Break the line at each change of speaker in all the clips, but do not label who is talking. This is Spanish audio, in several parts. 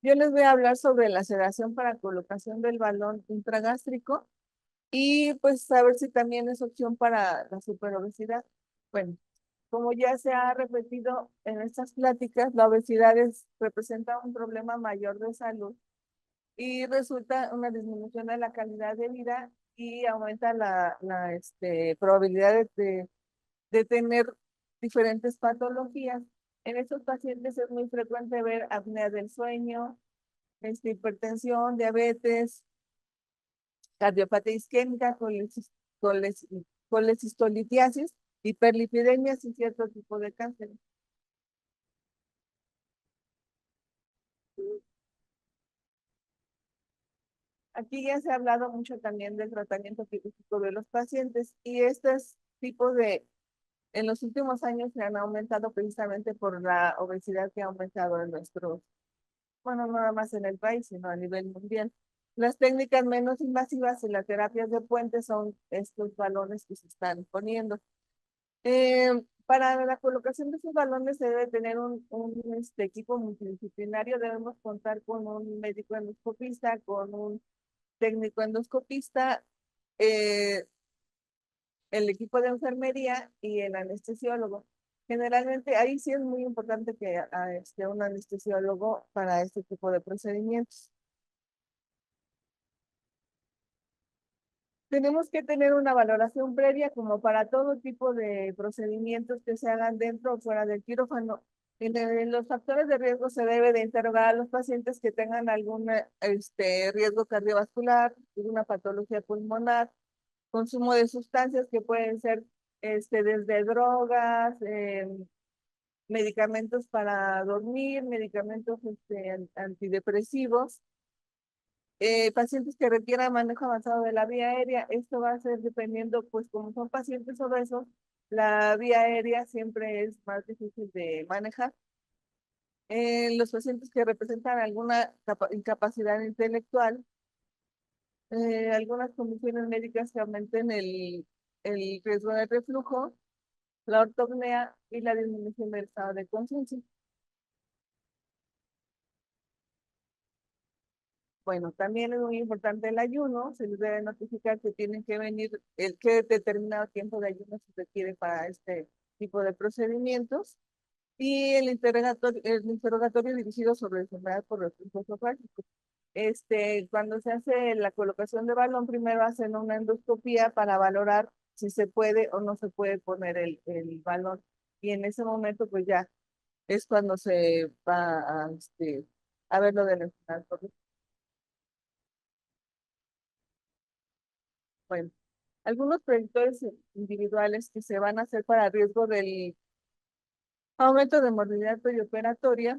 Yo les voy a hablar sobre la sedación para colocación del balón intragástrico y pues a ver si también es opción para la superobesidad. Bueno, como ya se ha repetido en estas pláticas, la obesidad representa un problema mayor de salud y resulta una disminución de la calidad de vida y aumenta la probabilidad de tener diferentes patologías. En estos pacientes es muy frecuente ver apnea del sueño, hipertensión, diabetes, cardiopatía isquémica, coles- colecistolitiasis, hiperlipidemias y cierto tipo de cáncer. Aquí ya se ha hablado mucho también del tratamiento quirúrgico de los pacientes y estos tipos en los últimos años se han aumentado precisamente por la obesidad que ha aumentado en bueno, no nada más en el país, sino a nivel mundial. Las técnicas menos invasivas y las terapias de puente son estos balones que se están poniendo. Para la colocación de esos balones se debe tener un equipo multidisciplinario. Debemos contar con un médico endoscopista, con un técnico endoscopista, eh, el equipo de enfermería y el anestesiólogo. Generalmente ahí sí es muy importante que esté un anestesiólogo para este tipo de procedimientos. Tenemos que tener una valoración previa como para todo tipo de procedimientos que se hagan dentro o fuera del quirófano. En los factores de riesgo se debe de interrogar a los pacientes que tengan algún riesgo cardiovascular, alguna patología pulmonar, consumo de sustancias que pueden ser desde drogas, medicamentos para dormir, medicamentos antidepresivos, pacientes que requieran manejo avanzado de la vía aérea. Esto va a ser dependiendo, pues como son pacientes obesos, la vía aérea siempre es más difícil de manejar. Los pacientes que representan alguna incapacidad intelectual, algunas condiciones médicas que aumenten el riesgo de reflujo, la ortopnea y la disminución del estado de conciencia. Bueno, también es muy importante el ayuno. Se les debe notificar que tienen que venir, qué determinado tiempo de ayuno se requiere para este tipo de procedimientos. Y el interrogatorio dirigido sobre enfermedad por reflujo esofágico. Cuando se hace la colocación de balón, primero hacen una endoscopía para valorar si se puede o no se puede poner el balón. Y en ese momento, pues ya es cuando se va a ver lo de la enfermedad por reflujo. Bueno, algunos predictores individuales que se van a hacer para riesgo del aumento de morbilidad perioperatoria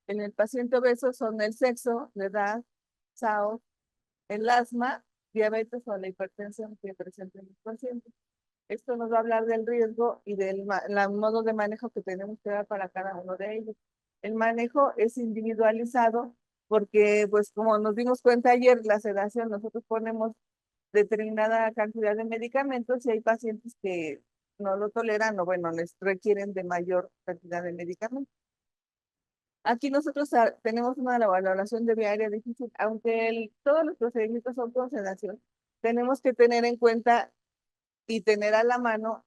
en el paciente obeso son el sexo, la edad, SAO, el asma, diabetes o la hipertensión que presenten los pacientes. Esto nos va a hablar del riesgo y del modo de manejo que tenemos que dar para cada uno de ellos. El manejo es individualizado porque, pues como nos dimos cuenta ayer, la sedación, nosotros ponemos determinada cantidad de medicamentos y hay pacientes que no lo toleran o, bueno, les requieren de mayor cantidad de medicamentos. Aquí nosotros tenemos una valoración de vía aérea difícil, aunque todos los procedimientos son con sedación, tenemos que tener en cuenta y tener a la mano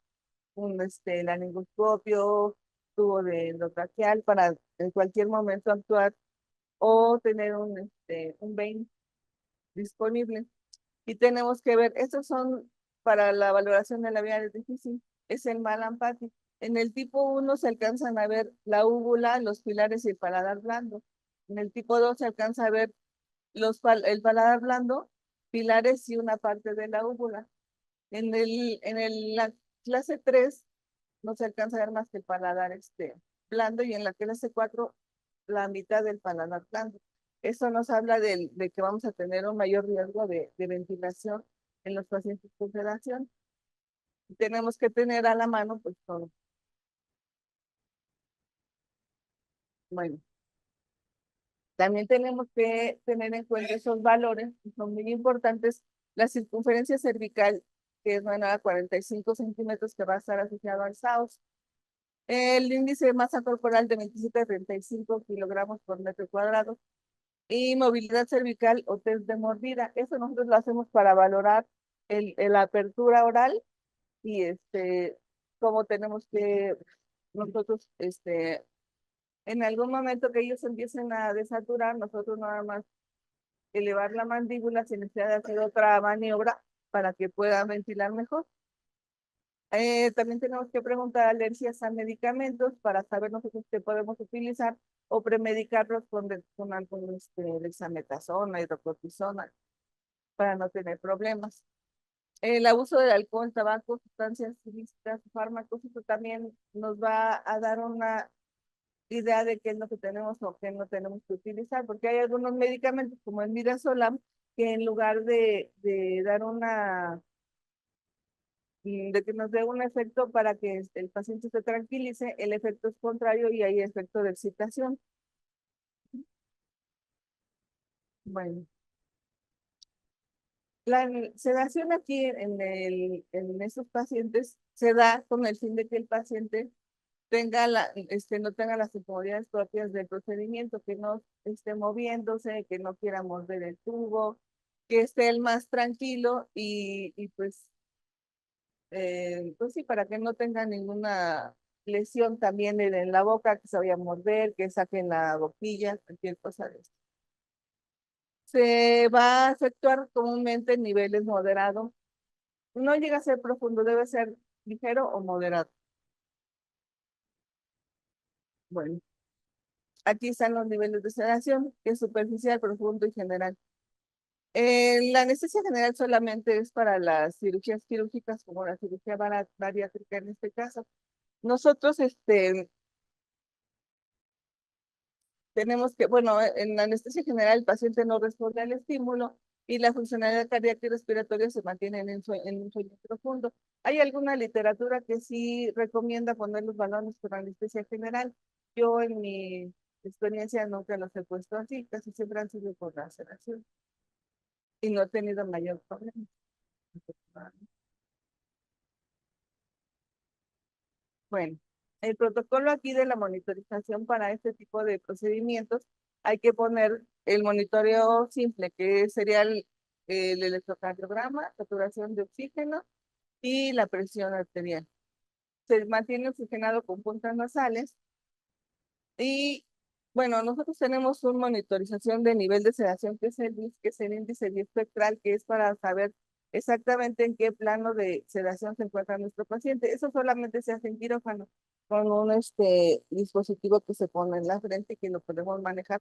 laringoscopio, tubo de endotraqueal para en cualquier momento actuar o tener un vein disponible. Y tenemos que ver, estos son para la valoración de la vía aérea difícil, es el Mallampati. En el tipo 1 se alcanzan a ver la úvula, los pilares y el paladar blando. En el tipo 2 se alcanza a ver el paladar blando, pilares y una parte de la úvula. La clase 3 no se alcanza a ver más que el paladar blando y en la clase 4 la mitad del paladar blando. Eso nos habla de que vamos a tener un mayor riesgo de ventilación en los pacientes con sedación. Tenemos que tener a la mano, pues todo. Bueno, también tenemos que tener en cuenta esos valores, que son muy importantes. La circunferencia cervical, que es menor a 45 centímetros, que va a estar asociado al SAOS. El índice de masa corporal de 27 a 35 kilogramos por metro cuadrado. y movilidad cervical o test de mordida. Eso nosotros lo hacemos para valorar la apertura oral y cómo tenemos que nosotros, en algún momento que ellos empiecen a desaturar, nosotros nada más elevar la mandíbula sin necesidad de hacer otra maniobra para que pueda ventilar mejor. También tenemos que preguntar alergias a medicamentos para saber nosotros qué podemos utilizar o premedicarlos con algún dexametasona, hidrocortisona, para no tener problemas. El abuso del alcohol, tabaco, sustancias ilícitas, fármacos, eso también nos va a dar una idea de qué es lo que tenemos o qué no tenemos que utilizar, porque hay algunos medicamentos como el Midazolam que en lugar de dar de que nos dé un efecto para que el paciente se tranquilice, el efecto es contrario y hay efecto de excitación. Bueno, la sedación aquí en estos pacientes se da con el fin de que el paciente no tenga las incomodidades propias del procedimiento, que no esté moviéndose, que no quiera morder el tubo, que esté el más tranquilo y pues sí, para que no tenga ninguna lesión también en la boca, que se vaya a morder, que saquen la boquilla, cualquier cosa de eso. Se va a efectuar comúnmente en niveles moderados. No llega a ser profundo, debe ser ligero o moderado. Bueno, aquí están los niveles de sedación, que es superficial, profundo y general. La anestesia general solamente es para las cirugías quirúrgicas, como la cirugía bariátrica en este caso. Nosotros, tenemos que, bueno, en la anestesia general el paciente no responde al estímulo y la funcionalidad cardíaca y respiratoria se mantienen en un sueño profundo. Hay alguna literatura que sí recomienda poner los balones con anestesia general. Yo en mi experiencia nunca los he puesto así, casi siempre han sido por la sedación y no he tenido mayor problema. Bueno, el protocolo aquí de la monitorización para este tipo de procedimientos, hay que poner el monitoreo simple, que sería el electrocardiograma, saturación de oxígeno y la presión arterial. Se mantiene oxigenado con puntas nasales y, bueno, nosotros tenemos una monitorización de nivel de sedación, que es el BIS, que es el índice biespectral, que es para saber exactamente en qué plano de sedación se encuentra nuestro paciente. Eso solamente se hace en quirófano con un dispositivo que se pone en la frente que lo podemos manejar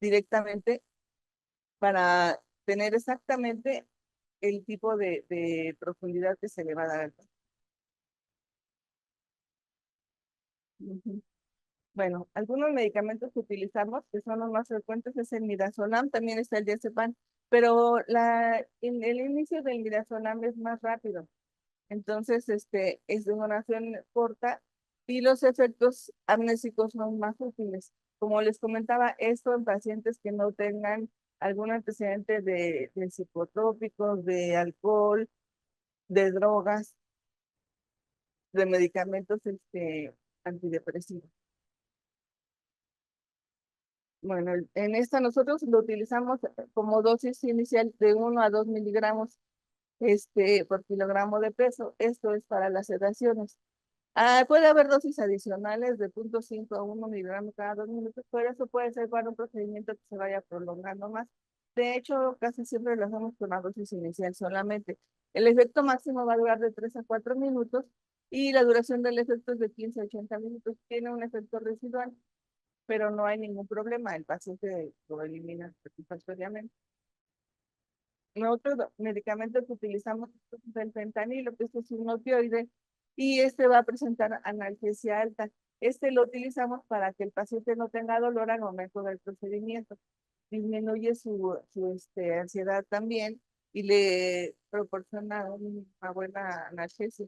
directamente para tener exactamente el tipo de profundidad que se le va a dar al paciente. Ujú. Bueno, algunos medicamentos que utilizamos, que son los más frecuentes, es el midazolam, también está el diazepam, pero el inicio del midazolam es más rápido. Entonces, es de duración corta y los efectos amnésicos son más útiles. Como les comentaba, esto en pacientes que no tengan algún antecedente de psicotrópicos, de alcohol, de drogas, de medicamentos antidepresivos. Bueno, en esta nosotros lo utilizamos como dosis inicial de 1 a 2 miligramos por kilogramo de peso. Esto es para las sedaciones. Puede haber dosis adicionales de 0,5 a 1 miligramo cada 2 minutos, pero eso puede ser para un procedimiento que se vaya prolongando más. De hecho, casi siempre lo hacemos con la dosis inicial solamente. El efecto máximo va a durar de 3 a 4 minutos y la duración del efecto es de 15 a 80 minutos. Tiene un efecto residual, pero no hay ningún problema. El paciente lo elimina satisfactoriamente. Otro medicamento que utilizamos es el fentanilo, que este es un opioide, y este va a presentar analgesia alta. Este lo utilizamos para que el paciente no tenga dolor al momento del procedimiento. Disminuye su ansiedad también y le proporciona una buena analgesia.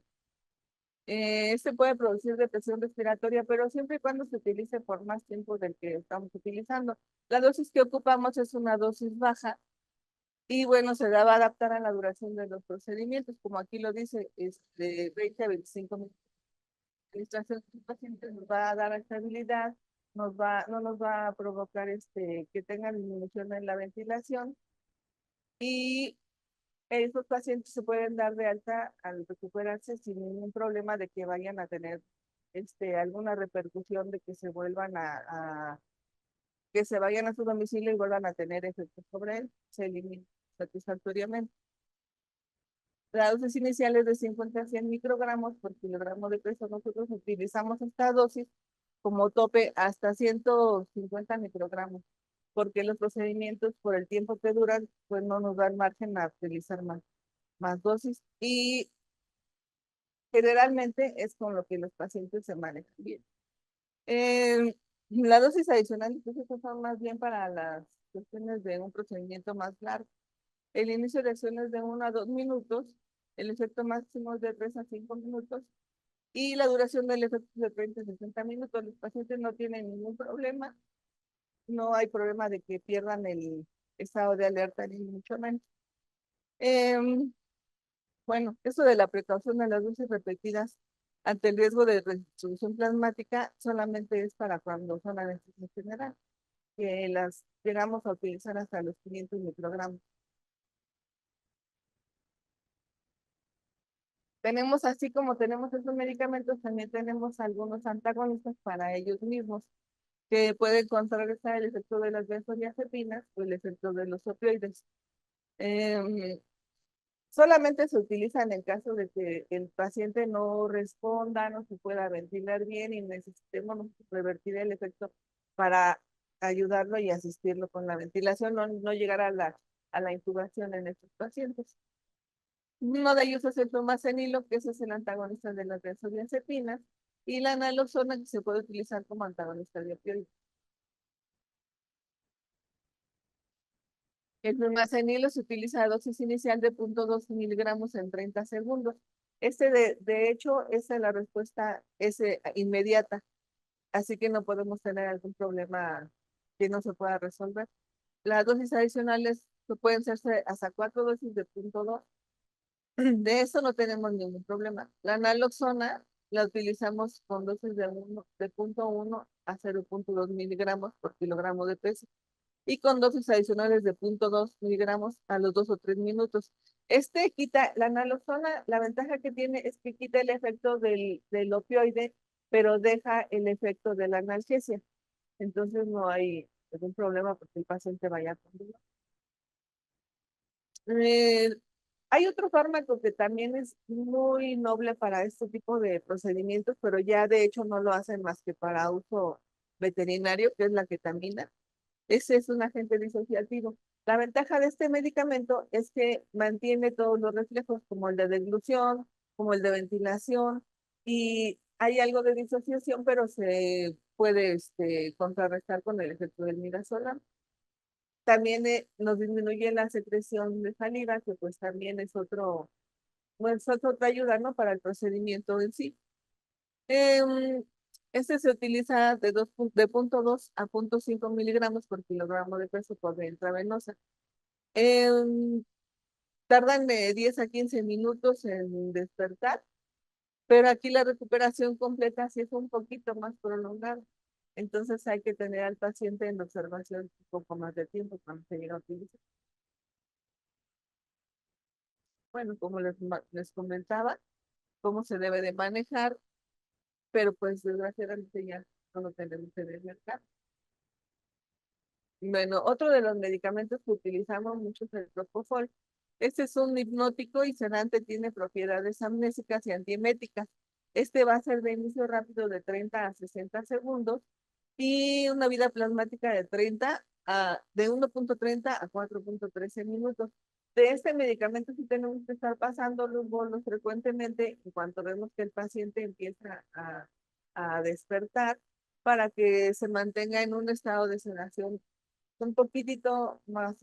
Este puede producir depresión respiratoria, pero siempre y cuando se utilice por más tiempo del que estamos utilizando. La dosis que ocupamos es una dosis baja y bueno, se va a adaptar a la duración de los procedimientos, como aquí lo dice, es de 20 a 25 minutos. La administración del paciente nos va a dar estabilidad, no nos va a provocar que tengan disminución en la ventilación y esos pacientes se pueden dar de alta al recuperarse sin ningún problema de que vayan a tener alguna repercusión de que se vuelvan que se vayan a su domicilio y vuelvan a tener efectos sobre él, se elimina satisfactoriamente. La dosis inicial es de 50 a 100 microgramos por kilogramo de peso. Nosotros utilizamos esta dosis como tope hasta 150 microgramos, porque los procedimientos por el tiempo que duran, pues no nos dan margen a utilizar más dosis y generalmente es con lo que los pacientes se manejan bien. La dosis adicional, entonces, son más bien para las cuestiones de un procedimiento más largo. El inicio de acción es de 1 a 2 minutos, el efecto máximo es de 3 a 5 minutos y la duración del efecto es de 30 a 60 minutos. Los pacientes no tienen ningún problema, no hay problema de que pierdan el estado de alerta ni mucho menos. Em, bueno, eso de la precaución de las dosis repetidas ante el riesgo de resolución plasmática solamente es para cuando son anestesia general, que las llegamos a utilizar hasta los 500 microgramos. Tenemos, así como tenemos estos medicamentos, también tenemos algunos antagonistas para ellos mismos, que pueden contrarrestar el efecto de las benzodiazepinas o el efecto de los opioides. Em, Solamente se utilizan en caso de que el paciente no responda, no se pueda ventilar bien y necesitemos revertir el efecto para ayudarlo y asistirlo con la ventilación, no llegar a la intubación en estos pacientes. Uno de ellos es el tomacenilo, que ese es el antagonista de las benzodiazepinas, y la naloxona, que se puede utilizar como antagonista de opioides. El tomacenilo se utiliza a dosis inicial de 0.2 miligramos en 30 segundos. De hecho, esa es la respuesta inmediata, así que no podemos tener algún problema que no se pueda resolver. Las dosis adicionales pueden ser hasta 4 dosis de 0.2. De eso no tenemos ningún problema. La naloxona la utilizamos con dosis de 0.1 a 0.2 miligramos por kilogramo de peso y con dosis adicionales de 0.2 miligramos a los 2 o 3 minutos. La naloxona, la ventaja que tiene es que quita el efecto del opioide, pero deja el efecto de la analgesia. Entonces no hay ningún problema porque el paciente vaya a continuar. Eh, Hay otro fármaco que también es muy noble para este tipo de procedimientos, pero ya de hecho no lo hacen más que para uso veterinario, que es la ketamina. Ese es un agente disociativo. La ventaja de este medicamento es que mantiene todos los reflejos, como el de deglución, como el de ventilación, y hay algo de disociación, pero se puede contrarrestar con el efecto del midazolam. También nos disminuye la secreción de saliva, que pues también es pues, otra ayuda, ¿no? Para el procedimiento en sí. Em, este se utiliza de 0.2 a 0.5 miligramos por kilogramo de peso por vía intravenosa. Em, Tardan de 10 a 15 minutos en despertar, pero aquí la recuperación completa sí es un poquito más prolongada. Entonces hay que tener al paciente en observación un poco más de tiempo cuando se llega a utilizar. Bueno, como les comentaba, cómo se debe de manejar, pero pues desgraciadamente ya no lo tenemos en el mercado. Bueno, otro de los medicamentos que utilizamos mucho es el propofol. Este es un hipnótico y sedante, tiene propiedades amnésicas y antieméticas. Este va a ser de inicio rápido de 30 a 60 segundos y una vida plasmática de 1.30 a 4.13 minutos. De este medicamento sí tenemos que estar pasando los bolos frecuentemente en cuanto vemos que el paciente empieza a despertar para que se mantenga en un estado de sedación un poquitito más,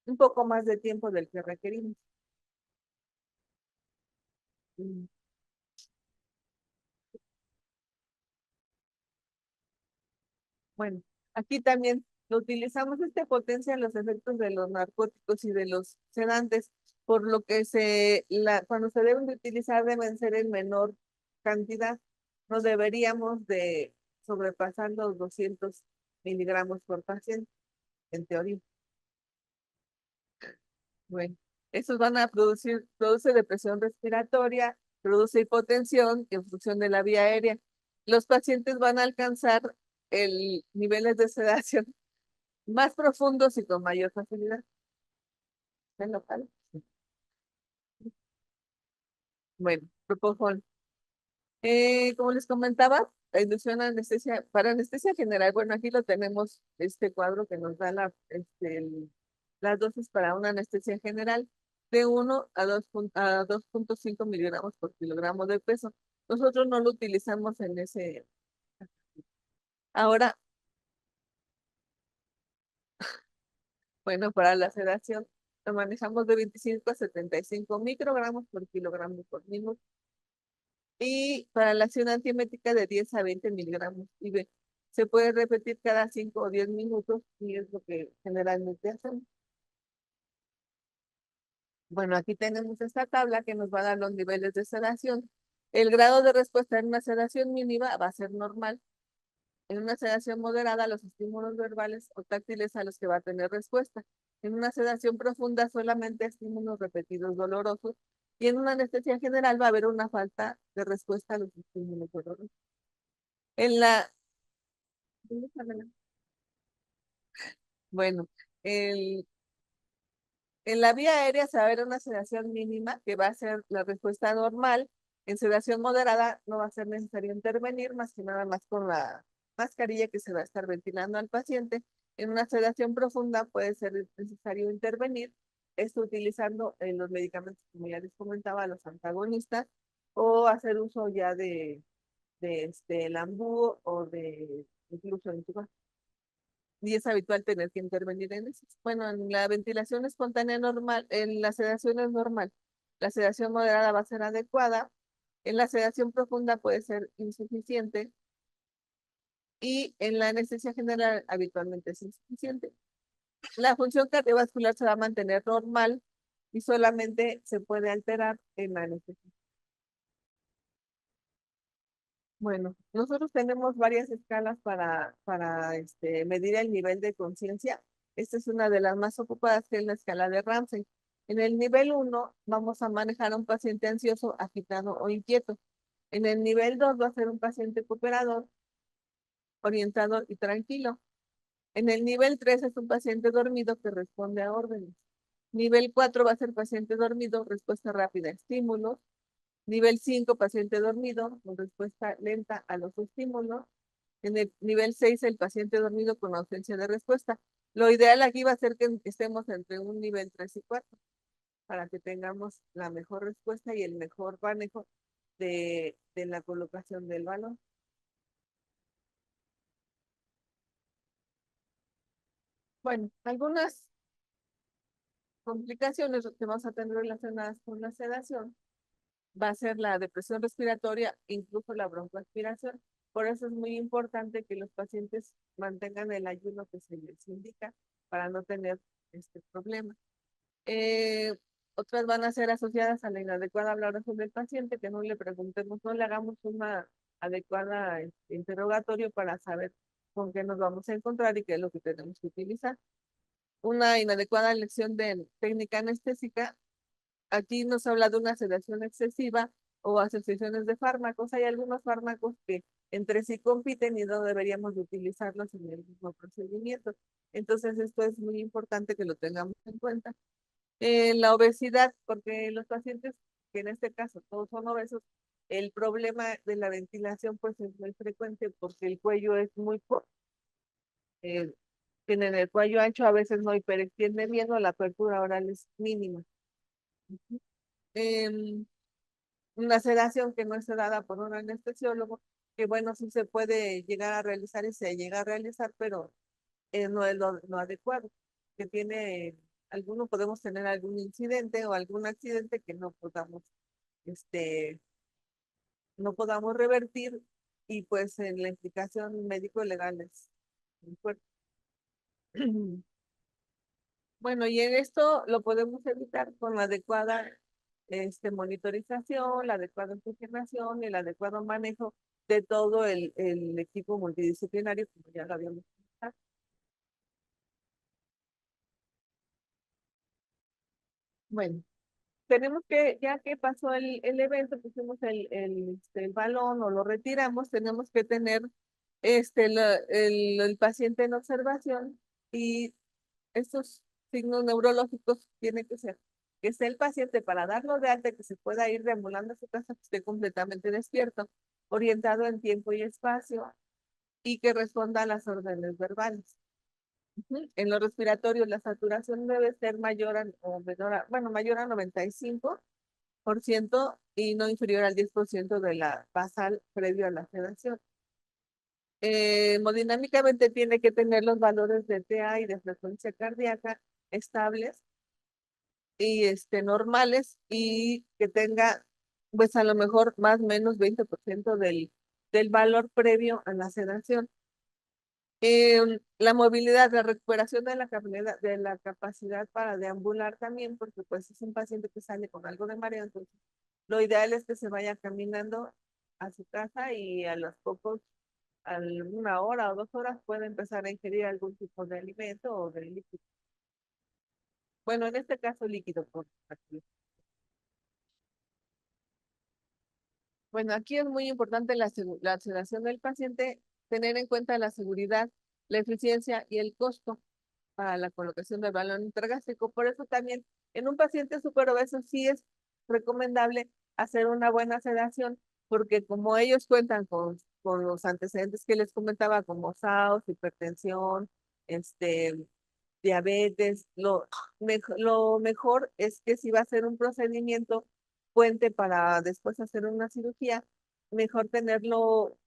un poco más de tiempo del que requerimos. Mm, Bueno, aquí también lo utilizamos, potencia los efectos de los narcóticos y de los sedantes, por lo que cuando se deben de utilizar deben ser en menor cantidad. No deberíamos de sobrepasar los 200 miligramos por paciente, en teoría. Bueno, esos van a produce depresión respiratoria, produce hipotensión y obstrucción de la vía aérea. Los pacientes van a alcanzar el niveles de sedación más profundos y con mayor facilidad. ¿En local? Bueno, propofol. Como les comentaba, la inducción a anestesia, para anestesia general, bueno, aquí lo tenemos, este cuadro que nos da las dosis para una anestesia general de 2.5 miligramos por kilogramo de peso. Nosotros no lo utilizamos en ese. Ahora, bueno, para la sedación lo manejamos de 25 a 75 microgramos por kilogramo por minuto. Y para la acción antiemética de 10 a 20 miligramos. Se puede repetir cada 5 o 10 minutos y es lo que generalmente hacemos. Bueno, aquí tenemos esta tabla que nos va a dar los niveles de sedación. El grado de respuesta en una sedación mínima va a ser normal. En una sedación moderada, los estímulos verbales o táctiles a los que va a tener respuesta. En una sedación profunda, solamente estímulos repetidos dolorosos. Y en una anestesia general va a haber una falta de respuesta a los estímulos dolorosos. En la, bueno, el, en la vía aérea se va a ver una sedación mínima que va a ser la respuesta normal. En sedación moderada no va a ser necesario intervenir, más que nada más con la mascarilla que se va a estar ventilando al paciente. En una sedación profunda puede ser necesario intervenir, esto utilizando los medicamentos, como ya les comentaba, los antagonistas, o hacer uso ya de Lambú o de incluso Intubas. Y es habitual tener que intervenir en eso. Bueno, en la ventilación espontánea normal, en la sedación es normal. La sedación moderada va a ser adecuada. En la sedación profunda puede ser insuficiente. Y en la anestesia general habitualmente es insuficiente. La función cardiovascular se va a mantener normal y solamente se puede alterar en la anestesia. Bueno, nosotros tenemos varias escalas para medir el nivel de conciencia. Esta es una de las más ocupadas, que es la escala de Ramsey. En el nivel 1 vamos a manejar a un paciente ansioso, agitado o inquieto. En el nivel 2 va a ser un paciente cooperador, orientado y tranquilo. En el nivel 3 es un paciente dormido que responde a órdenes. Nivel 4 va a ser paciente dormido, respuesta rápida a estímulos. Nivel 5, paciente dormido, con respuesta lenta a los estímulos. En el nivel 6, el paciente dormido con ausencia de respuesta. Lo ideal aquí va a ser que estemos entre un nivel 3 y 4 para que tengamos la mejor respuesta y el mejor manejo de la colocación del balón. Bueno, algunas complicaciones que vamos a tener relacionadas con la sedación va a ser la depresión respiratoria, incluso la broncoaspiración. Por eso es muy importante que los pacientes mantengan el ayuno que se les indica para no tener este problema. Eh, Otras van a ser asociadas a la inadecuada valoración del paciente, que no le preguntemos, no le hagamos una adecuada interrogatorio para saber con qué nos vamos a encontrar y qué es lo que tenemos que utilizar. Una inadecuada elección de técnica anestésica. Aquí nos habla de una sedación excesiva o asociaciones de fármacos. Hay algunos fármacos que entre sí compiten y no deberíamos de utilizarlos en el mismo procedimiento. Entonces, esto es muy importante que lo tengamos en cuenta. La obesidad, porque los pacientes, que en este caso todos son obesos, el problema de la ventilación pues es muy frecuente porque el cuello es muy corto. Eh, Tienen el cuello ancho, a veces no hiperextienden bien o la apertura oral es mínima. Em, una sedación que no es dada por un anestesiólogo, que bueno, sí se puede llegar a realizar y se llega a realizar, pero no es lo adecuado, que tiene, alguno podemos tener algún incidente o algún accidente que este, no podamos revertir y pues en la implicación médico-legal es muy fuerte. Bueno, y en esto lo podemos evitar con la adecuada monitorización, la adecuada oxigenación y el adecuado manejo de todo el equipo multidisciplinario, como ya lo habíamos comentado. Bueno, tenemos que, ya que pasó el evento, pusimos el balón o lo retiramos, tenemos que tener el paciente en observación y estos signos neurológicos tienen que esté el paciente para darlo de alta, que se pueda ir deambulando a su casa, que esté completamente despierto, orientado en tiempo y espacio y que responda a las órdenes verbales. Ujú. En los respiratorios, la saturación debe ser mayor o menor bueno, mayor a 95% y no inferior al 10% de la basal previo a la sedación. Hemodinámicamente tiene que tener los valores de TA y de frecuencia cardíaca estables y normales y que tenga, pues a lo mejor más o menos 20% del valor previo a la sedación. La movilidad, la recuperación de la capacidad para deambular también, porque pues es un paciente que sale con algo de mareo, entonces lo ideal es que se vaya caminando a su casa y a los pocos, a una hora o 2 horas puede empezar a ingerir algún tipo de alimento o de líquido. Bueno, en este caso líquido, por aquí. Bueno, aquí es muy importante la sedación del paciente, tener en cuenta la seguridad, la eficiencia y el costo para la colocación del balón intragástrico. Por eso también en un paciente superobeso sí es recomendable hacer una buena sedación, porque como ellos cuentan con los antecedentes que les comentaba, como SAOS, hipertensión, este, diabetes, lo mejor es que si va a ser un procedimiento puente para después hacer una cirugía, mejor tenerlo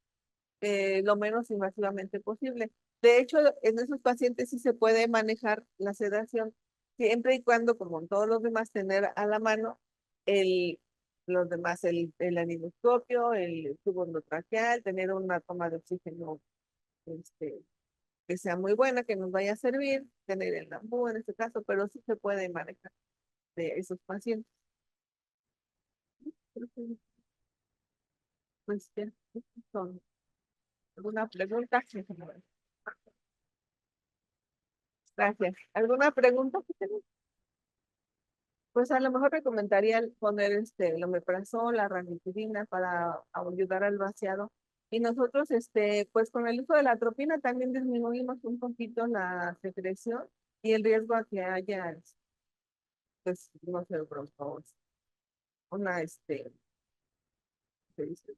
lo menos invasivamente posible. De hecho, en esos pacientes sí se puede manejar la sedación, siempre y cuando, como en todos los demás, tener a la mano el, los demás, el laringoscopio, el tubo endotraqueal, tener una toma de oxígeno este, que sea muy buena, que nos vaya a servir, tener el NAMBU en este caso, pero sí se puede manejar de esos pacientes. Pues ya, son alguna pregunta. Gracias. ¿Alguna pregunta que tengas? Pues a lo mejor recomendaría poner el omeprazol, la ranitidina para ayudar al vaciado. Y nosotros, pues con el uso de la atropina también disminuimos un poquito la secreción y el riesgo a que haya, pues, no sé, bronco, una, ¿qué dice?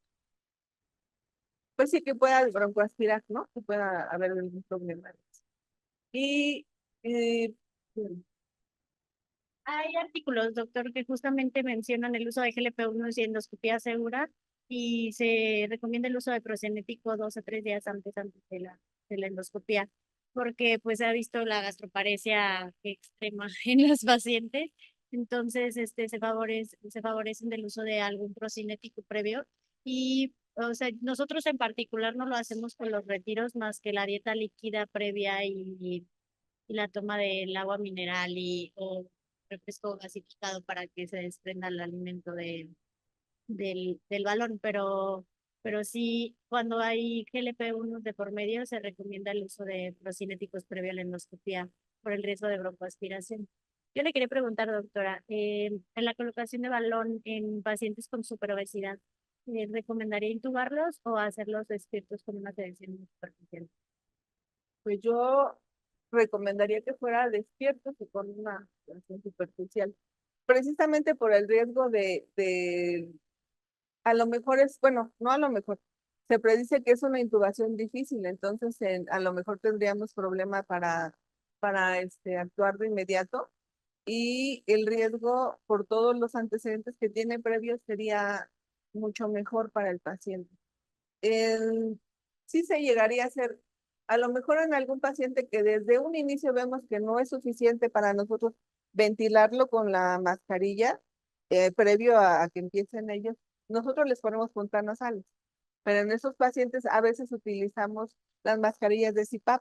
Pues sí que pueda broncoaspirar, ¿no? Que pueda haber algún problema. Y, eh,
Hay artículos, doctor, que justamente mencionan el uso de GLP-1 y endoscopía segura y se recomienda el uso de prosenético 2 a 3 días antes de la endoscopía, porque pues se ha visto la gastroparesia extrema en los pacientes. Entonces, se favorecen del uso de algún procinético previo y, o sea, nosotros en particular no lo hacemos con los retiros más que la dieta líquida previa y la toma del agua mineral o refresco gasificado para que se desprenda el alimento del balón, pero sí, cuando hay GLP-1 de por medio, se recomienda el uso de procinéticos previo a la endoscopia por el riesgo de broncoaspiración. Yo le quería preguntar, doctora, en la colocación de balón en pacientes con superobesidad, ¿recomendaría intubarlos o hacerlos despiertos con una sedación superficial?
pues yo recomendaría que fuera despierto y con una acción superficial, precisamente por el riesgo a lo mejor bueno, no a lo mejor, se predice que es una intubación difícil, entonces a lo mejor tendríamos problema para actuar de inmediato y el riesgo por todos los antecedentes que tiene previos sería mucho mejor para el paciente. Sí se llegaría a hacer, a lo mejor en algún paciente que desde un inicio vemos que no es suficiente para nosotros ventilarlo con la mascarilla, previo a que empiecen ellos, nosotros les ponemos puntas nasales, pero en esos pacientes a veces utilizamos las mascarillas de CPAP,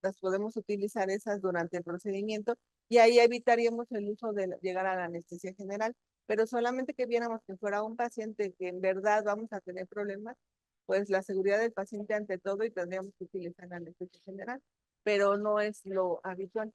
las podemos utilizar esas durante el procedimiento y ahí evitaríamos el uso de llegar a la anestesia general, pero solamente que viéramos que fuera un paciente que en verdad vamos a tener problemas, pues la seguridad del paciente ante todo y tendríamos que utilizar anestesia general, pero no es lo habitual.